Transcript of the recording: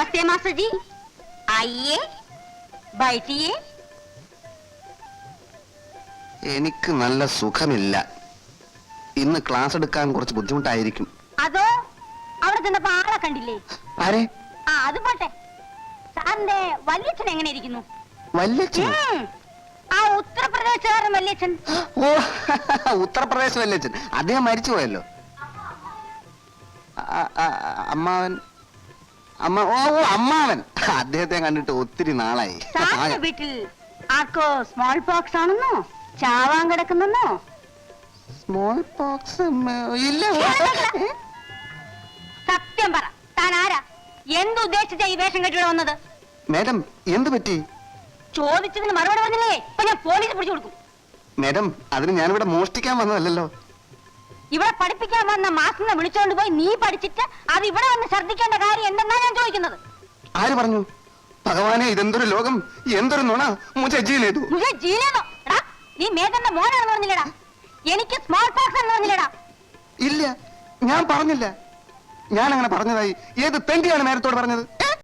नमस्ते मास्टर जी, आइए बैठिए. എനിക്ക് നല്ല സുഖമില്ല. ഇന്ന് ക്ലാസ് എടുക്കാൻ കുറച്ച് ബുദ്ധിമുട്ടായിരിക്കും. അതോ അവിടെ ചെന്നപ്പോ ആളെ കണ്ടില്ലേ? ആരെ? ആ അത് പോട്ടെ. സാറിന്റെ വല്യച്ഛൻ എങ്ങനെ ഇരിക്കുന്നു? വല്യച്ഛൻ? ആ ഉത്തർപ്രദേശുകാരൻ വല്യച്ഛൻ. ഓ ഉത്തർപ്രദേശ് വല്യച്ഛൻ, അദ്ദേഹം മരിച്ചു പോയല്ലോ. അമ്മാവൻ അമ്മാവൻ അദ്ദേഹത്തെ കണ്ടിട്ട് ഒത്തിരി നാളായി. സാറിന്റെ വീട്ടിൽ ആർക്കോ സ്മോൾ പോക്സ് ആണെന്നോ ചാവാൻ കിടക്കുന്നെന്നോ? സ്മോൾ പോക്സ് ഇല്ല. സത്യം പറ, താൻ ആരാ? എന്തുദ്ദേശിച്ച ഈ വേഷം കെട്ടിവിടെ വന്നത്? മേഡം എന്ത് പറ്റി? ചോദിച്ചതിന് മറുപടി പറഞ്ഞില്ലേ ഇപ്പൊ ഞാൻ പോലീസ് പിടിച്ചു കൊടുക്കും. മേഡം അതിന് ഞാനിവിടെ മോഷ്ടിക്കാൻ വന്നതല്ലോ. ഇവിടെ പഠിപ്പിക്കാൻ വന്ന മാസ്റ്ററിനെ വിളിച്ചോണ്ട് പോയി നീ പഠിച്ചിട്ട് അത് ഇവിടെ വന്ന് ശ്രദ്ധിക്കേണ്ട കാര്യം എന്തെന്നാ ഞാൻ ചോദിക്കുന്നത്. ആര് പറഞ്ഞു? ഭഗവാനെ, ഇതെന്തൊരു ലോകം, എന്തൊരു നുണ. നീ മേഘന്റെ മോനാണെന്ന് പറഞ്ഞില്ലടാ. എനിക്ക് സ്മോൾ പോക്സ് എന്ന് പറഞ്ഞില്ലടാ. ഇല്ല, ഞാൻ പറഞ്ഞില്ല. ഞാൻ അങ്ങനെ പറഞ്ഞതായി ഏത് തെണ്ടിയാണ് നേരത്തോട് പറഞ്ഞത്?